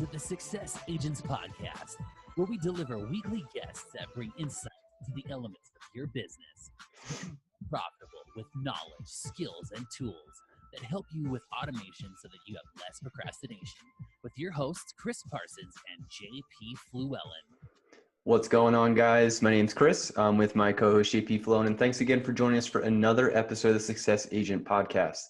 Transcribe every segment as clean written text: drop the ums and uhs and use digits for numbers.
to the Success Agents Podcast, where we deliver weekly guests that bring insight into the elements of your business. Become profitable with knowledge, skills, and tools that help you with automation so that you have less procrastination. With your hosts, Chris Parsons and JP Fluellen. What's going on, guys? My name's Chris. I'm with my co-host JP Fluellen, and thanks again for joining us for another episode of the Success Agent Podcast.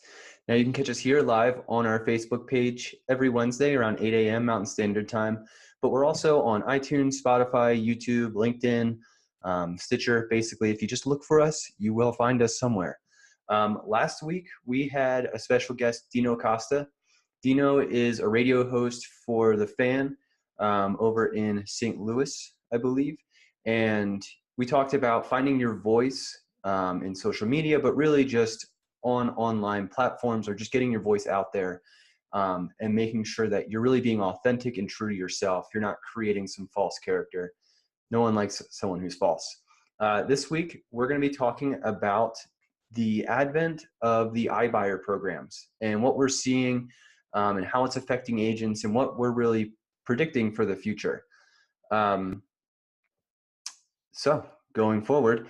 Now, you can catch us here live on our Facebook page every Wednesday around 8 a.m. Mountain Standard Time, but we're also on iTunes, Spotify, YouTube, LinkedIn, Stitcher. Basically, if you just look for us, you will find us somewhere. Last week, we had a special guest, Dino Costa. Dino is a radio host for The Fan over in St. Louis, I believe. And we talked about finding your voice in social media, but really just on online platforms, or just getting your voice out there and making sure that you're really being authentic and true to yourself. You're not creating some false character. No one likes someone who's false. This week, we're going to be talking about the advent of the iBuyer programs and what we're seeing and how it's affecting agents and what we're really predicting for the future. So going forward,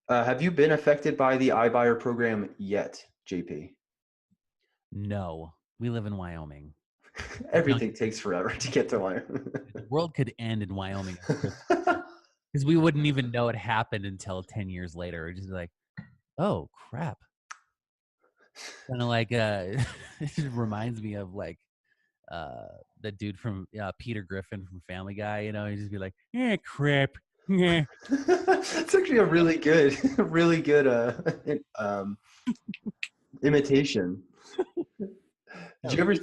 have you been affected by the iBuyer program yet, JP? No, we live in Wyoming. Everything takes forever to get to Wyoming. The world could end in Wyoming because we wouldn't even know it happened until 10 years later. It'd just be like, oh, crap. Kind of like, it just reminds me of like the dude from Peter Griffin from Family Guy, you know, he'd just be like, yeah, crap. Yeah. It's actually a really good imitation. Have you ever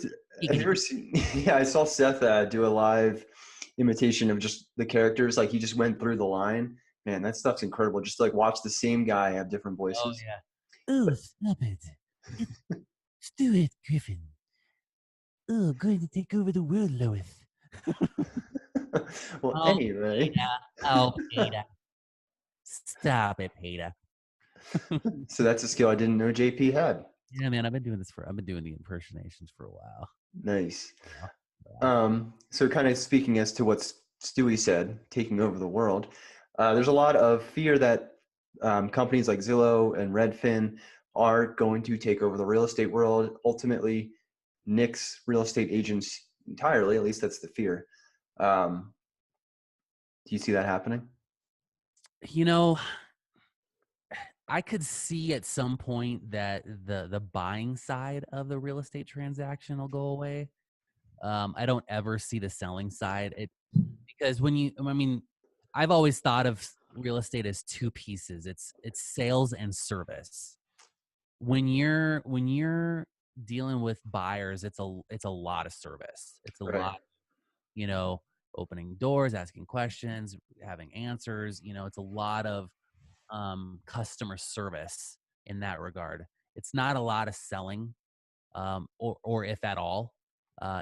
seen? Yeah, I saw Seth do a live imitation of just the characters. Like, he just went through the line. Man, that stuff's incredible. Just like watch the same guy have different voices. Oh yeah. Oh, stop it, Stuart Griffin. Oh, going to take over the world, Lois. Well, anyway. Peter. Oh, Peter. Stop it, Peter. So that's a skill I didn't know JP had. Yeah, man, I've been doing the impersonations for a while. Nice. Yeah. So kind of speaking as to what Stewie said, taking over the world, there's a lot of fear that companies like Zillow and Redfin are going to take over the real estate world, ultimately nix real estate agents entirely. At least that's the fear. Do you see that happening? You know, I could see at some point that the buying side of the real estate transaction will go away. I don't ever see the selling side. Because I've always thought of real estate as two pieces. It's sales and service. When you're dealing with buyers, it's a lot of service. It's a lot, you know, opening doors, asking questions, having answers. You know, it's a lot of customer service in that regard. It's not a lot of selling, or if at all,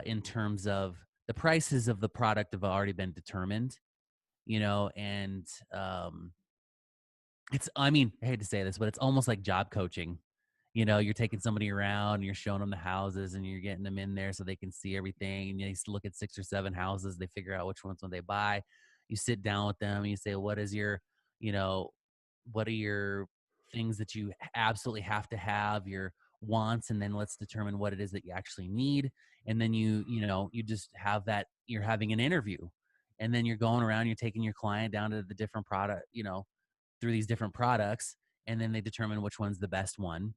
in terms of the prices of the product have already been determined, you know, and I hate to say this, but it's almost like job coaching. You know, you're taking somebody around and you're showing them the houses and you're getting them in there so they can see everything. And you look at 6 or 7 houses, they figure out which ones when they buy. You sit down with them and you say, what are your things that you absolutely have to have, your wants, and then let's determine what it is that you actually need. And then you just have that, you're having an interview, and then you're going around, you're taking your client down to the different product, you know, through these different products, and then they determine which one's the best one.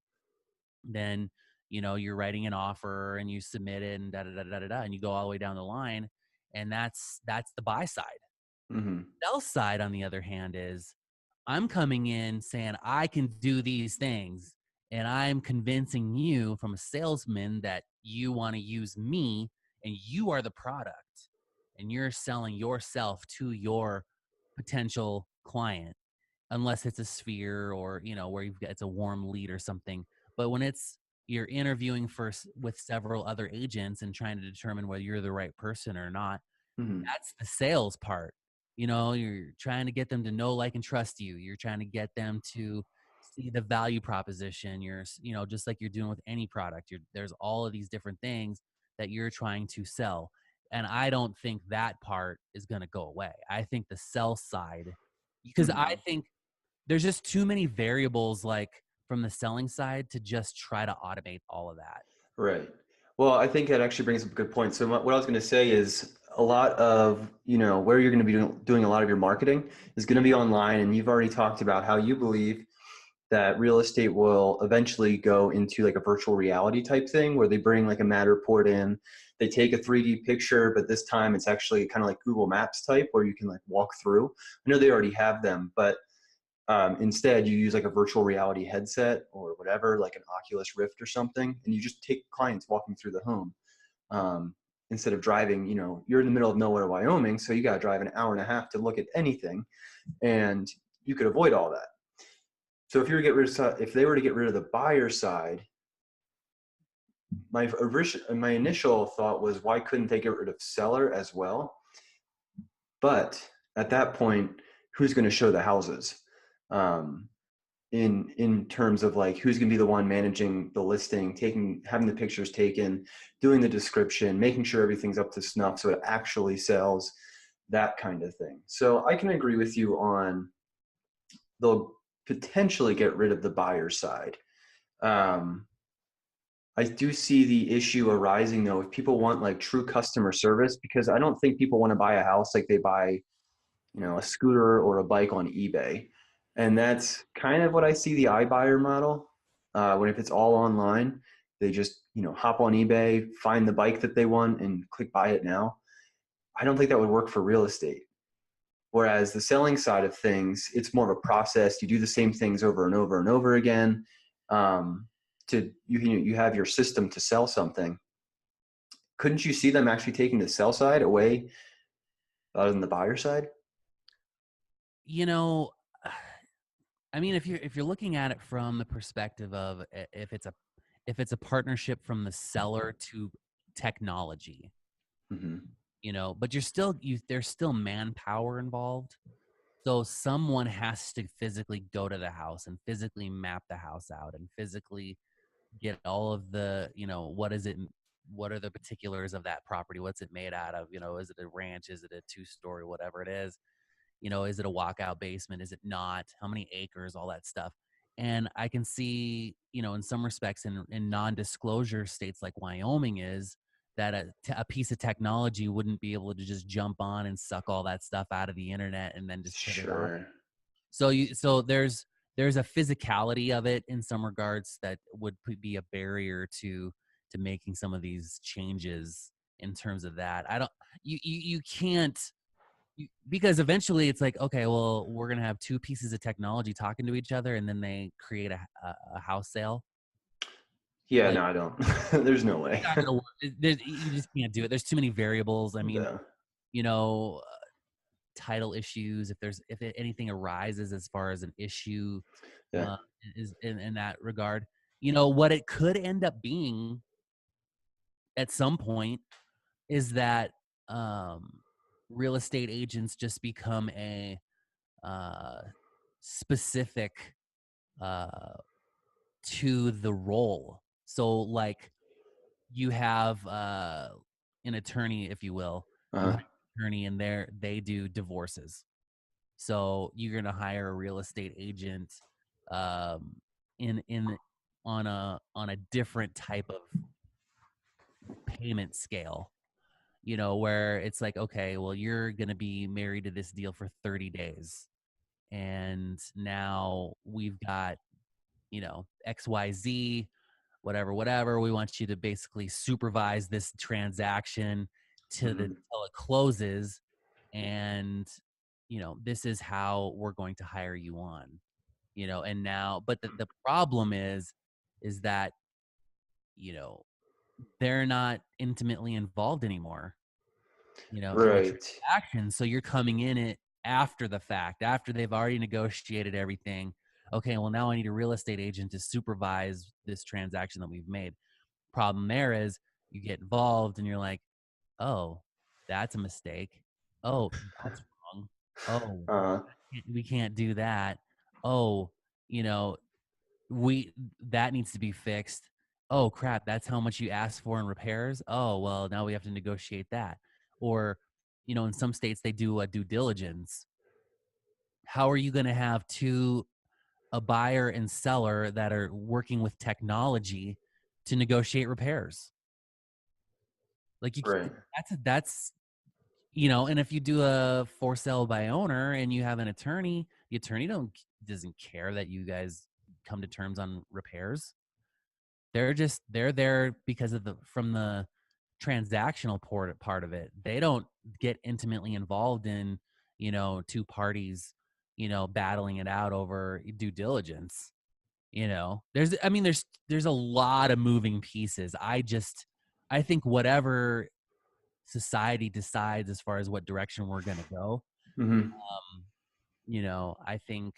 Then, you know, you're writing an offer and you submit it and and you go all the way down the line. And that's the buy side. Mm-hmm. Sell side, on the other hand, is I'm coming in saying I can do these things, and I'm convincing you from a salesman that you want to use me and you are the product, and you're selling yourself to your potential client, unless it's a sphere or, you know, where it's a warm lead or something. But when you're interviewing with several other agents and trying to determine whether you're the right person or not, that's the sales part. You know, you're trying to get them to know, like, and trust you. You're trying to get them to see the value proposition. You're, you know, just like you're doing with any product, there's all of these different things that you're trying to sell. And I don't think that part is going to go away. I think the sell side, because I Mhm. think there's just too many variables like from the selling side to just try to automate all of that. Right. Well, I think that actually brings up a good point. So what I was going to say is a lot of, where you're going to be doing a lot of your marketing is going to be online. And you've already talked about how you believe that real estate will eventually go into like a virtual reality type thing where they bring like a Matterport in, they take a 3D picture, but this time it's actually kind of like Google Maps type where you can like walk through. I know they already have them, but instead, you use like a virtual reality headset or whatever, like an Oculus Rift or something, and you just take clients walking through the home instead of driving. You're in the middle of nowhere, Wyoming, so you got to drive an hour and a half to look at anything, and you could avoid all that. So if they were to get rid of the buyer side, my initial thought was, why couldn't they get rid of seller as well? But at that point, who's going to show the houses? Um, in terms of like who's going to be the one managing the listing, having the pictures taken, doing the description, making sure everything's up to snuff so it actually sells, that kind of thing. So I can agree with you on they'll potentially get rid of the buyer side. um, I do see the issue arising though if people want like true customer service, because I don't think people want to buy a house like they buy a scooter or a bike on eBay. And that's kind of what I see the iBuyer model. When if it's all online, they just, hop on eBay, find the bike that they want and click buy it now. I don't think that would work for real estate. Whereas the selling side of things, it's more of a process. You do the same things over and over and over again. You have your system to sell something. Couldn't you see them actually taking the sell side away other than the buyer side? You know, I mean, if you're looking at it from the perspective of if it's a partnership from the seller to technology, Mm-hmm. but there's still manpower involved. So someone has to physically go to the house and physically map the house out and physically get all of the, what are the particulars of that property? What's it made out of? Is it a ranch? Is it a two-story? Whatever it is. Is it a walkout basement? Is it not? How many acres? All that stuff. And I can see, in some respects, in non-disclosure states like Wyoming is that a piece of technology wouldn't be able to just jump on and suck all that stuff out of the internet and then just put it on. Sure. So there's a physicality of it in some regards that would be a barrier to making some of these changes in terms of that. I don't you can't because eventually it's like, okay, well, we're gonna have two pieces of technology talking to each other, and then they create a house sale. Yeah, Like no, I don't. There's no it's way. not gonna work. You just can't do it. There's too many variables. I mean, Yeah. you know, title issues. If anything arises as far as an issue, Yeah. uh, is in that regard. What it could end up being at some point is that um, real estate agents just become a uh, specific uh, to the role. So, like, you have an attorney, if you will. You Uh-huh. hire an attorney, and they do divorces. So you're gonna hire a real estate agent um, in on a different type of payment scale. Where it's like, okay, well, you're gonna be married to this deal for 30 days, and now we've got XYZ, whatever. We want you to basically supervise this transaction Mhm. till it closes, and this is how we're going to hire you on. And now, but the problem is that you know they're not intimately involved anymore, in the Right. transaction. So you're coming in it after the fact, after they've already negotiated everything. Okay, well, now I need a real estate agent to supervise this transaction that we've made. Problem there is you get involved and you're like, oh, that's a mistake. Oh, that's wrong. Oh, Uh, we can't do that. Oh, you know, we that needs to be fixed. oh crap, that's how much you asked for in repairs. Oh, well, now we have to negotiate that. Or, in some states they do a due diligence. How are you going to have a buyer and seller that are working with technology to negotiate repairs? Like Right. that's and if you do a for sale by owner and you have an attorney, the attorney doesn't care that you guys come to terms on repairs. They're there because of the transactional part of it. They don't get intimately involved in, two parties, battling it out over due diligence. There's a lot of moving pieces. I think whatever society decides as far as what direction we're going to go, Hmm. um, I think,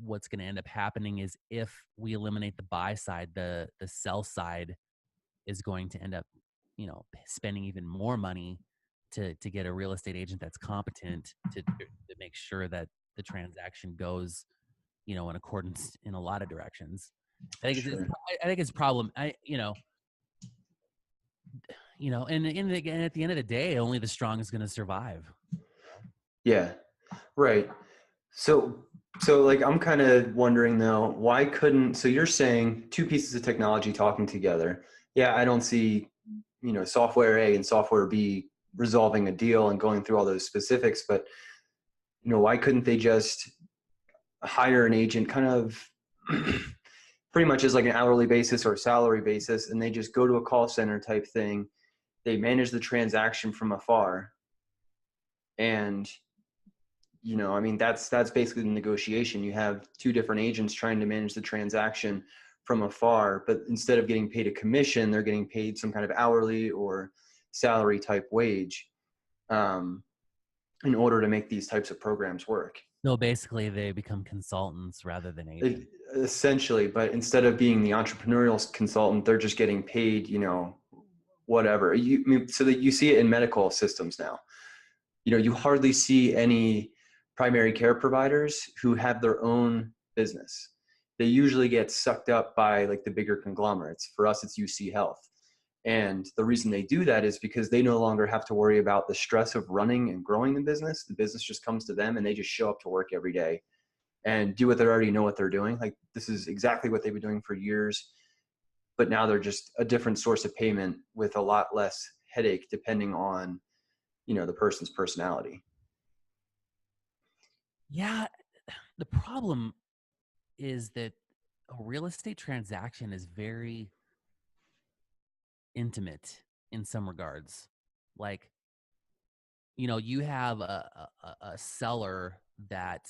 what's going to end up happening is if we eliminate the buy side, the sell side is going to end up, spending even more money to get a real estate agent that's competent to make sure that the transaction goes, in accordance in a lot of directions. Sure. I think it's a problem. And again, at the end of the day, only the strong is going to survive. Yeah. Right. So, so like I'm kind of wondering though, why couldn't, so you're saying two pieces of technology talking together. Yeah, I don't see, software A and software B resolving a deal and going through all those specifics, but why couldn't they just hire an agent kind of pretty much as like an hourly basis or a salary basis, and they just go to a call center type thing. They manage the transaction from afar, and I mean, that's basically the negotiation. You have two different agents trying to manage the transaction from afar, but instead of getting paid a commission, they're getting paid some kind of hourly or salary type wage, um, in order to make these types of programs work. So basically, they become consultants rather than agents. Essentially, but instead of being the entrepreneurial consultant, they're just getting paid, whatever. So that you see it in medical systems now. You hardly see any primary care providers who have their own business. They usually get sucked up by like the bigger conglomerates. For us, it's UC Health. And the reason they do that is because they no longer have to worry about the stress of running and growing the business. The business just comes to them and they just show up to work every day and do what they already know what they're doing. Like this is exactly what they've been doing for years, but now they're just a different source of payment with a lot less headache depending on, the person's personality. Yeah, the problem is that a real estate transaction is very intimate in some regards. Like, you have a seller that,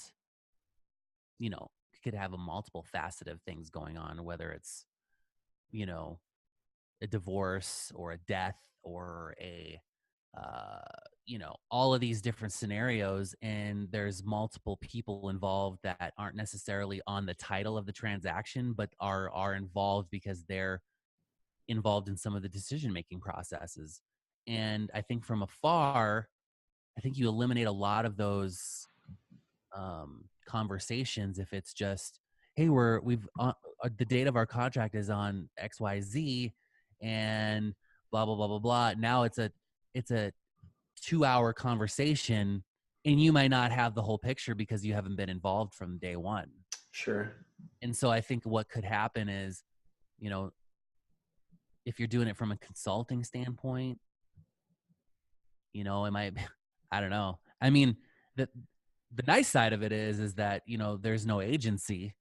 you know, could have a multiple facet of things going on, whether it's, you know, a divorce or a death or uh, all of these different scenarios. And there's multiple people involved that aren't necessarily on the title of the transaction, but are involved because they're involved in some of the decision making processes. And I think from afar, I think you eliminate a lot of those conversations if it's just, hey, we've the date of our contract is on XYZ, and blah blah blah blah blah. Now it's a 2-hour conversation, and you might not have the whole picture because you haven't been involved from day one. Sure. And so I think what could happen is, you know, if you're doing it from a consulting standpoint, it might, I don't know. I mean, the nice side of it is that, there's no agency.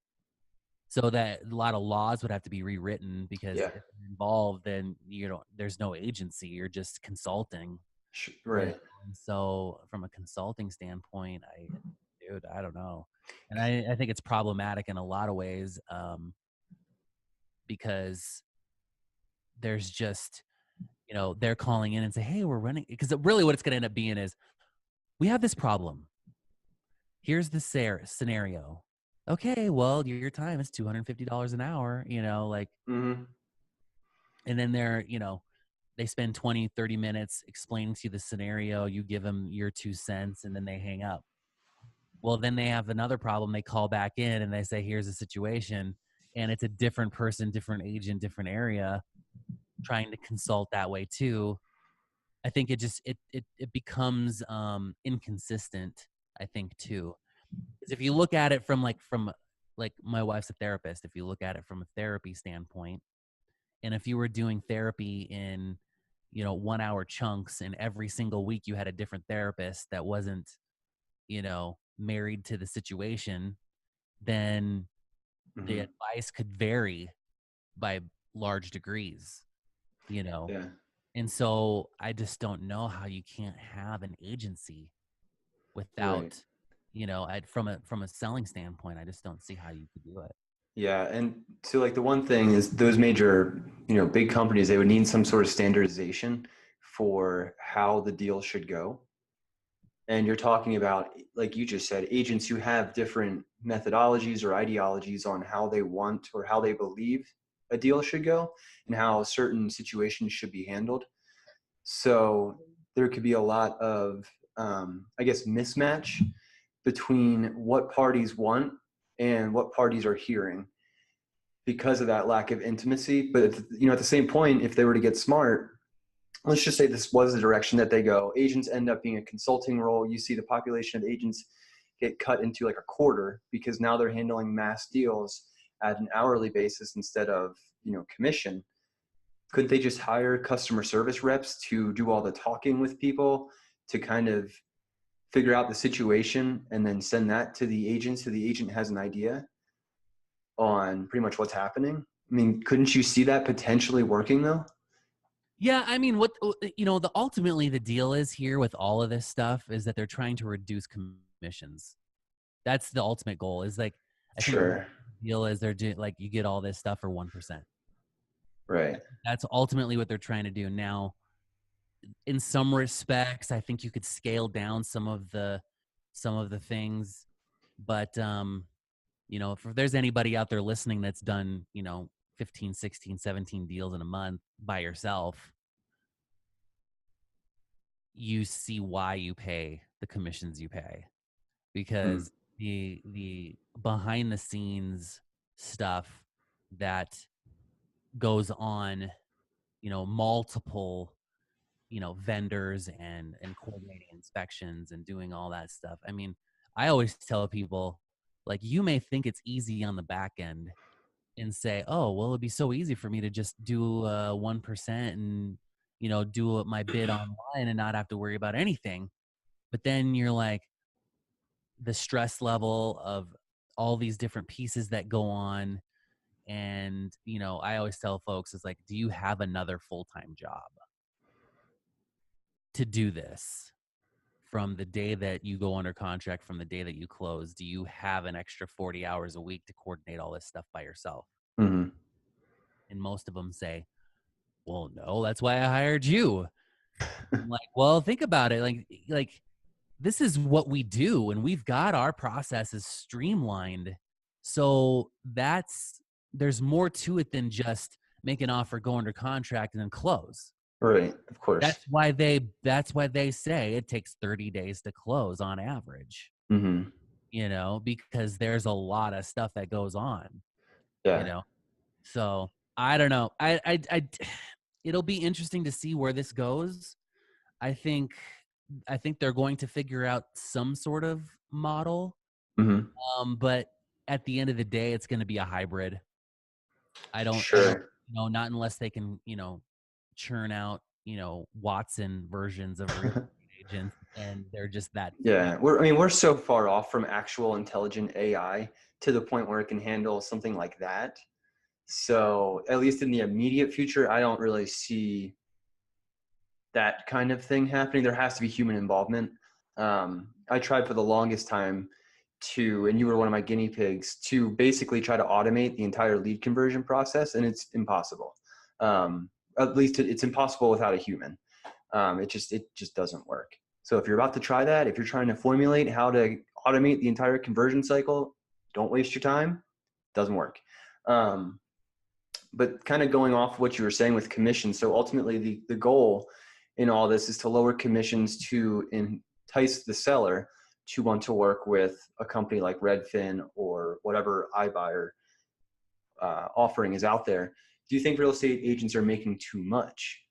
So that a lot of laws would have to be rewritten because Yeah. if you're involved, then, there's no agency. You're just consulting. Right. And so from a consulting standpoint, dude, I don't know. And I think it's problematic in a lot of ways, because there's just, they're calling in and say, hey, we're running. Because really what it's going to end up being is, we have this problem. Here's the scenario. Okay, well, your time is $250 an hour, like, Hmm. and then they spend 20, 30 minutes explaining to you the scenario. You give them your 2 cents and then they hang up. Well, then they have another problem. They call back in and they say, here's the situation. and it's a different person, different agent, different area trying to consult that way too. I think it just it becomes inconsistent, I think too. Because if you look at it from my wife's a therapist, if you look at it from a therapy standpoint, and if you were doing therapy in 1 hour chunks and every single week you had a different therapist that wasn't married to the situation, then the Hmm. advice could vary by large degrees, you know. Yeah. And so I just don't know how you can't have an agency Right. without, from a selling standpoint, I just don't see how you could do it. Yeah, and so like the one thing is those major, big companies, they would need some sort of standardization for how the deal should go. And you're talking about, like you just said, agents who have different methodologies or ideologies on how they want or how they believe a deal should go and how certain situations should be handled. So there could be a lot of, I guess, mismatch between what parties want and what parties are hearing because of that lack of intimacy. But at the same point, if they were to get smart, let's just say this was the direction that they go. Agents end up being a consulting role. You see the population of agents get cut into like a quarter because now they're handling mass deals at an hourly basis instead of commission. Couldn't they just hire customer service reps to do all the talking with people to kind of figure out the situation and then send that to the agent so the agent has an idea on pretty much what's happening? I mean, couldn't you see that potentially working though? Yeah, I mean, the ultimately the deal is here with all of this stuff is that they're trying to reduce commissions. That's the ultimate goal. Is like I think the Sure. deal is they're doing like you get all this stuff for 1%. Right. That's ultimately what they're trying to do. Now, in some respects, I think you could scale down some of the things, but if there's anybody out there listening that's done 15, 16, 17 deals in a month by yourself, you see why you pay the commissions you pay, Mm. because the behind the scenes stuff that goes on, multiple vendors and coordinating inspections and doing all that stuff. I mean, I always tell people, like, you may think it's easy on the back end and say, oh, well, it'd be so easy for me to just do 1% and do my bid online and not have to worry about anything. But then you're like, the stress level of all these different pieces that go on. And I always tell folks, it's like, do you have another full-time job to do this? From the day that you go under contract, from the day that you close, do you have an extra 40 hours a week to coordinate all this stuff by yourself? Hmm. And most of them say, well, no, that's why I hired you. I'm like, well, think about it. Like this is what we do, and we've got our processes streamlined. So there's more to it than just make an offer, go under contract, and then close. Right. Of course. That's why they say it takes 30 days to close on average, Hmm. because there's a lot of stuff that goes on, you Yeah. know. So I don't know. It'll be interesting to see where this goes. I think I think they're going to figure out some sort of model. Hmm. But at the end of the day, it's going to be a hybrid. I don't, Sure. not unless they can, churn out, Watson versions of real estate agents, and they're just that few. Yeah. We're so far off from actual intelligent AI to the point where it can handle something like that. So at least in the immediate future, I don't really see that kind of thing happening. There has to be human involvement. I tried for the longest time and you were one of my guinea pigs, to basically try to automate the entire lead conversion process, and it's impossible. At least it's impossible without a human. It just doesn't work. So if you're about to try that, if you're trying to formulate how to automate the entire conversion cycle, don't waste your time. It doesn't work. Um, but kind of going off what you were saying with commissions, so ultimately the goal in all this is to lower commissions to entice the seller to want to work with a company like Redfin or whatever iBuyer offering is out there. Do you think real estate agents are making too much?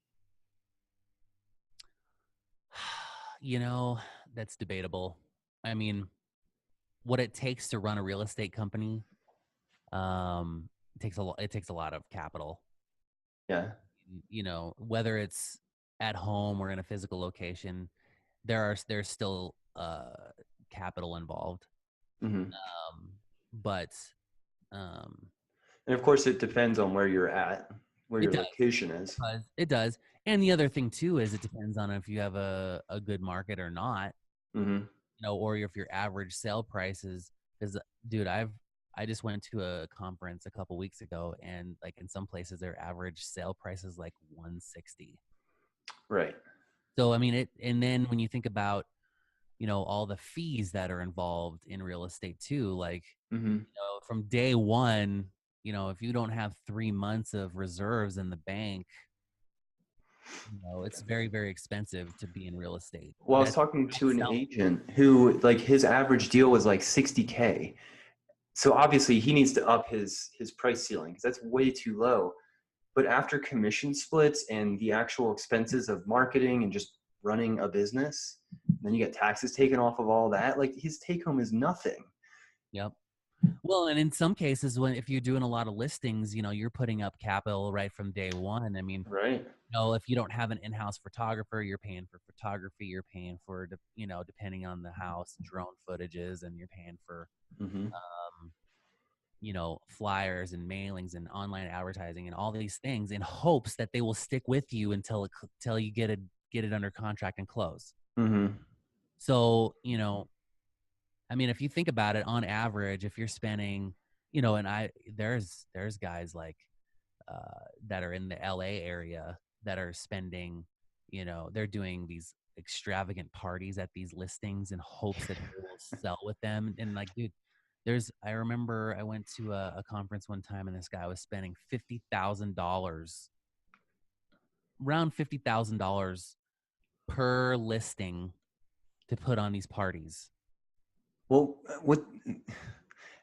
You know, that's debatable. I mean, what it takes to run a real estate company, it takes a lot of capital. Yeah. You know, whether it's at home or in a physical location, there's still capital involved. Hmm. Um, but um, And of course, it depends on where you're at, where it your does. location is. It does. And the other thing too is it depends on if you have a good market or not, Hmm. you know, or if your average sale price is dude, I just went to a conference a couple weeks ago, and like in some places their average sale price is like 160. Right. So I mean it, and then when you think about, you know, all the fees that are involved in real estate too, like, Hmm. you know, from day one, you know, if you don't have 3 months of reserves in the bank, you know, it's very, very expensive to be in real estate. Well, I was That's talking not to an selling. agent who, like, his average deal was like 60K. So obviously he needs to up his price ceiling because that's way too low. But after commission splits and the actual expenses of marketing and just running a business, then you get taxes taken off of all that. Like, his take home is nothing. Yep. Well, and in some cases, when if you're doing a lot of listings, you know, you're putting up capital right from day one. I mean, Right. you know, if you don't have an in-house photographer, you're paying for photography, you're paying for, you know, depending on the house, drone footages, and you're paying for, Hmm. um, you know, flyers and mailings and online advertising and all these things in hopes that they will stick with you until you get it under contract and close. Hmm. So, you know, I mean, if you think about it, on average, if you're spending, you know, and there's guys like that are in the LA area that are spending, you know, they're doing these extravagant parties at these listings in hopes that they will sell with them. And like, dude, I remember I went to a conference one time and this guy was spending $50,000, around $50,000 per listing to put on these parties. Well, what?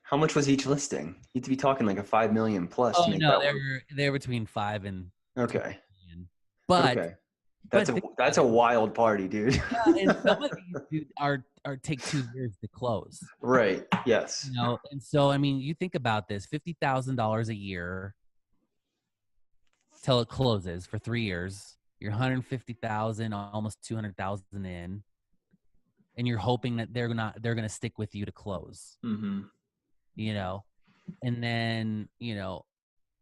How much was each listing? You'd be talking like a 5 million plus to Oh make no, that work. they're between 5 and 20 Okay. million. But Okay. but That's a think that's about a it. wild party, dude. Yeah, and some of these dude are take 2 years to close. Right. You Yes. know, and so I mean, you think about this: $50,000 a year till it closes for 3 years. You're 150,000, almost 200,000 in, and you're hoping that they're gonna stick with you to close. Hmm. You know, and then you know,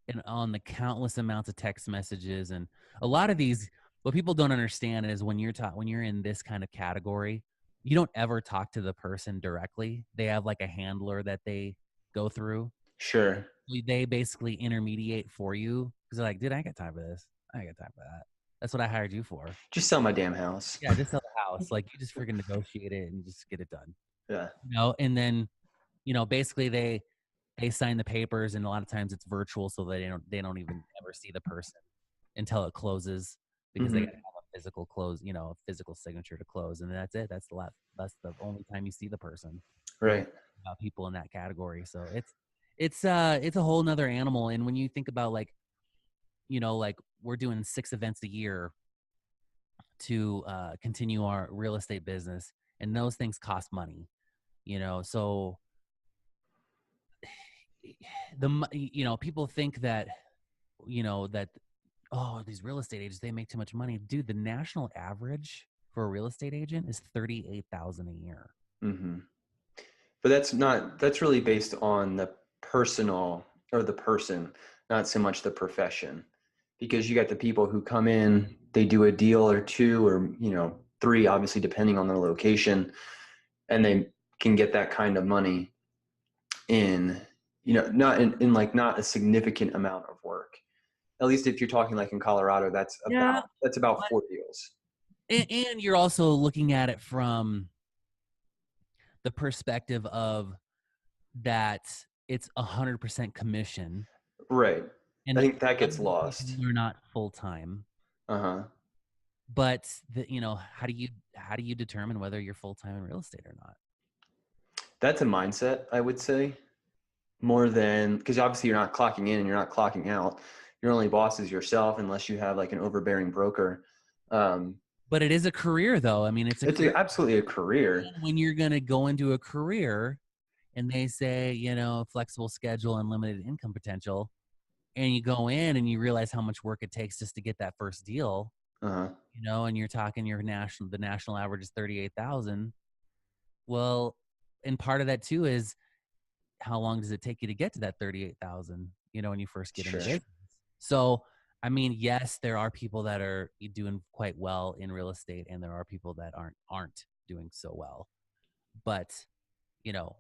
and on the countless amounts of text messages and a lot of these, what people don't understand is when you're in this kind of category, you don't ever talk to the person directly. They have like a handler that they go through. Sure. They basically intermediate for you because they're like, dude, I ain't got time for this. I ain't got time for that. That's what I hired you for. Just sell my damn house. Yeah, just sell the house. Like, you just freaking negotiate it and just get it done. Yeah. You know, and then, you know, basically they sign the papers, and a lot of times it's virtual, so they don't even ever see the person until it closes, because they Hmm. gotta have a physical close, you know, a physical signature to close, and that's it. That's the only time you see the person when you Right. think about people in that category. So it's a whole nother animal. And when you think about, like, you know, like, we're doing 6 events a year to continue our real estate business, and those things cost money, you know. So you know, people think that, you know, that, oh, these real estate agents, they make too much money. Dude, the national average for a real estate agent is 38,000 a year. Hmm. But that's really based on the personal or the person, not so much the profession. Because you got the people who come in, they do a deal or two or, three, obviously depending on their location, and they can get that kind of money in, not in like not a significant amount of work. At least if you're talking like in Colorado, Yeah, that's about but 4 deals. and you're also looking at it from the perspective of that it's 100% commission, Right. I and think that some gets of these people lost. are not full time. Uh-huh. But you know, how do you determine whether you're full time in real estate or not? That's a mindset, I would say. more than, because obviously you're not clocking in and you're not clocking out. Your only boss is yourself unless you have like an overbearing broker. Um, But it is a career, though. I mean, it's a it's career. absolutely a career. And when you're going to go into a career and they say, flexible schedule and limited income potential, and you go in and you realize how much work it takes just to get that first deal, Uh-huh. and you're talking the national average is 38,000. Well, and part of that too is how long does it take you to get to that 38,000, when you first get in the Sure. business? So, I mean, yes, there are people that are doing quite well in real estate and there are people that aren't doing so well. But, you know,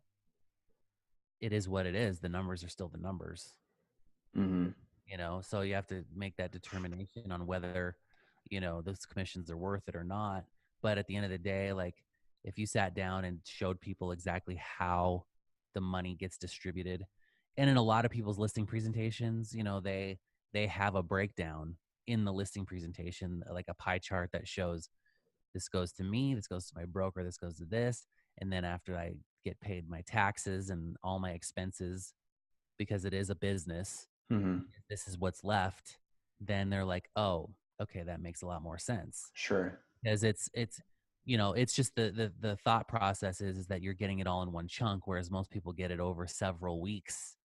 it is what it is. The numbers are still the numbers. Mm-hmm. So you have to make that determination on whether those commissions are worth it or not. But at the end of the day, like, if you sat down and showed people exactly how the money gets distributed, and in a lot of people's listing presentations, they have a breakdown in the listing presentation, like a pie chart that shows this goes to me, this goes to my broker, this goes to this, and then after I get paid my taxes and all my expenses, because it is a business, Mm-hmm. this is what's left. Then they're like, oh, okay, that makes a lot more sense. Sure. Because it's just the thought process is that you're getting it all in one chunk, whereas most people get it over several weeks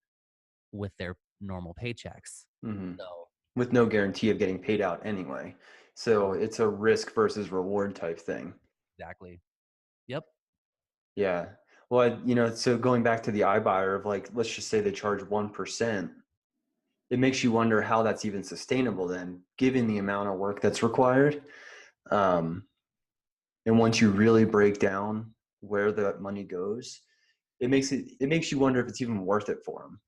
with their normal paychecks. Mm-hmm. So With no guarantee of getting paid out anyway. So it's a risk versus reward type thing. exactly. Yep. Yeah. Well, so going back to the iBuyer of like, let's just say they charge 1%, it makes you wonder how that's even sustainable then, given the amount of work that's required. Um, and once you really break down where the money goes, it makes you wonder if it's even worth it for them.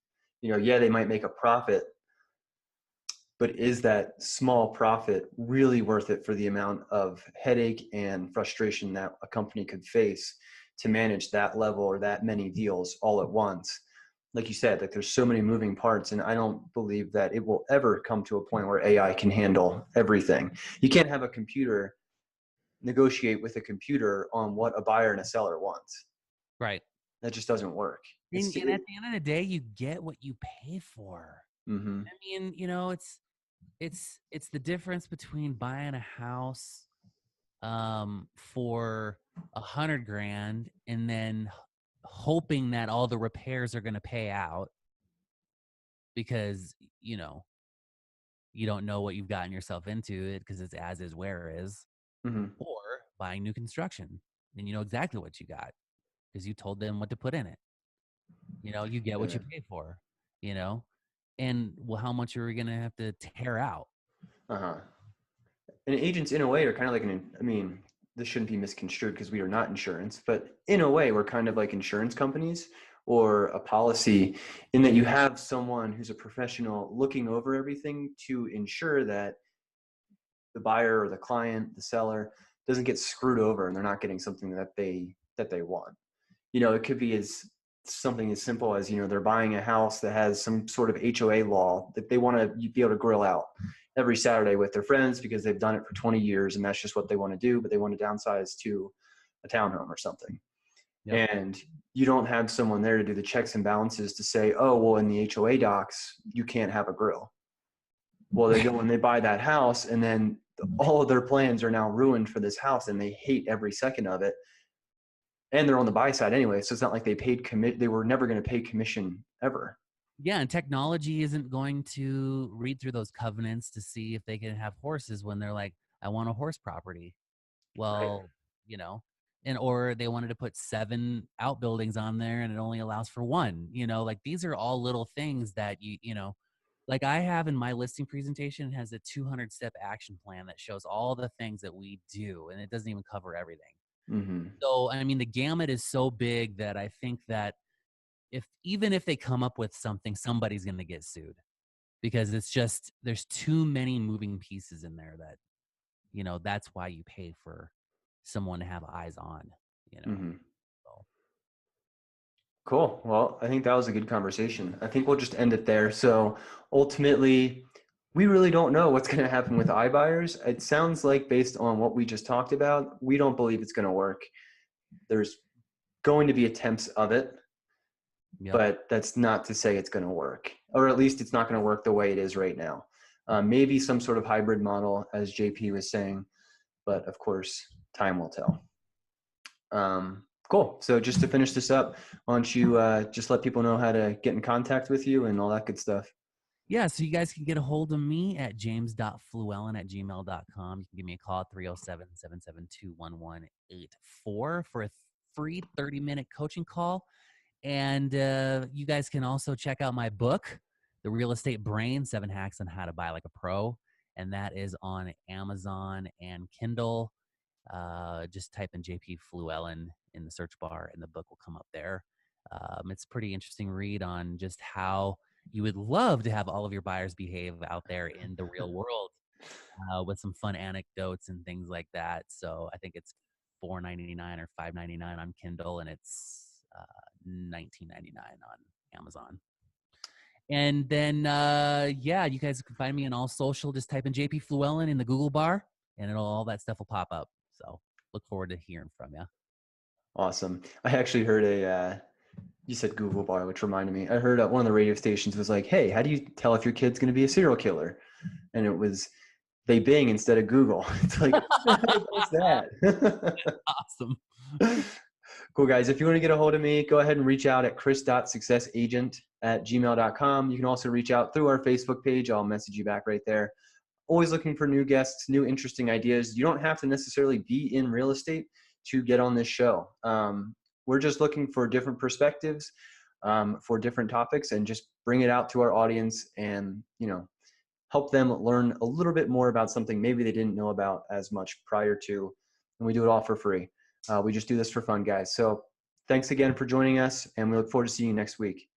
Yeah, they might make a profit, but is that small profit really worth it for the amount of headache and frustration that a company could face to manage that level or that many deals all at once? Like you said, like there's so many moving parts, and I don't believe that it will ever come to a point where AI can handle everything. You can't have a computer negotiate with a computer on what a buyer and a seller wants. Right. That just doesn't work. And at the end of the day, you get what you pay for. Mm-hmm. I mean, it's the difference between buying a house for 100 grand and then hoping that all the repairs are going to pay out because you don't know what you've gotten yourself into it because it's as is where is, Mm-hmm. or buying new construction and you know exactly what you got because you told them what to put in it. You get what Yeah. you pay for, you know and well, how much are we going to have to tear out? Uh-huh. And agents in a way are kind of like I mean, this shouldn't be misconstrued because we are not insurance, but in a way we're kind of like insurance companies or a policy, in that you have someone who's a professional looking over everything to ensure that the buyer or the client, the seller, doesn't get screwed over and they're not getting something that they want. It could be as something as simple as, they're buying a house that has some sort of HOA law that they want to be able to grill out every Saturday with their friends because they've done it for 20 years and that's just what they want to do, but they want to downsize to a townhome or something. Yep. And you don't have someone there to do the checks and balances to say, oh, well, in the HOA docs, you can't have a grill. Well, they go and they buy that house and then all of their plans are now ruined for this house and they hate every second of it, and they're on the buy side anyway. So it's not like they were never going to pay commission ever. Yeah, and technology isn't going to read through those covenants to see if they can have horses when they're like, I want a horse property. Right. Well, you know, or they wanted to put 7 outbuildings on there and it only allows for 1. Like these are all little things that like I have in my listing presentation has a 200-step action plan that shows all the things that we do, and it doesn't even cover everything. Mm-hmm. So, I mean, the gamut is so big that I think that even if they come up with something, somebody's going to get sued because it's just there's too many moving pieces in there that that's why you pay for someone to have eyes on. Mm-hmm. So Cool. Well, I think that was a good conversation. I think we'll just end it there. So ultimately, we really don't know what's going to happen with iBuyers. It sounds like, based on what we just talked about, we don't believe it's going to work. There's going to be attempts of it. Yep. but that's not to say it's going to work, or at least it's not going to work the way it is right now. Maybe some sort of hybrid model, as JP was saying, but of course, time will tell. Cool. So just to finish this up, why don't you just let people know how to get in contact with you and all that good stuff? Yeah, so you guys can get a hold of me at james.fluellen@gmail.com. You can give me a call at 307-772-1184 for a free 30-minute coaching call. And you guys can also check out my book, The Real Estate Brain, 7 Hacks on How to Buy Like a Pro. And that is on Amazon and Kindle. Just type in JP Fluellen in the search bar and the book will come up there. It's a pretty interesting read on just how you would love to have all of your buyers behave out there in the real world, with some fun anecdotes and things like that. So I think it's $4.99 or $5.99 on Kindle, and it's $19.99 on Amazon. And then, yeah, you guys can find me on all social. Just type in JP Fluellen in the Google bar, and all that stuff will pop up. So look forward to hearing from you. Awesome. I actually heard you said Google bar, which reminded me. I heard one of the radio stations was like, "Hey, how do you tell if your kid's going to be a serial killer?" And it was they Bing instead of Google. It's like, who the hell does that? Awesome. Cool, guys. If you want to get a hold of me, go ahead and reach out at chris.successagent@gmail.com. You can also reach out through our Facebook page. I'll message you back right there. Always looking for new guests, new interesting ideas. You don't have to necessarily be in real estate to get on this show. We're just looking for different perspectives, for different topics, and just bring it out to our audience and, help them learn a little bit more about something maybe they didn't know about as much prior to. And we do it all for free. We just do this for fun, guys. So thanks again for joining us, and we look forward to seeing you next week.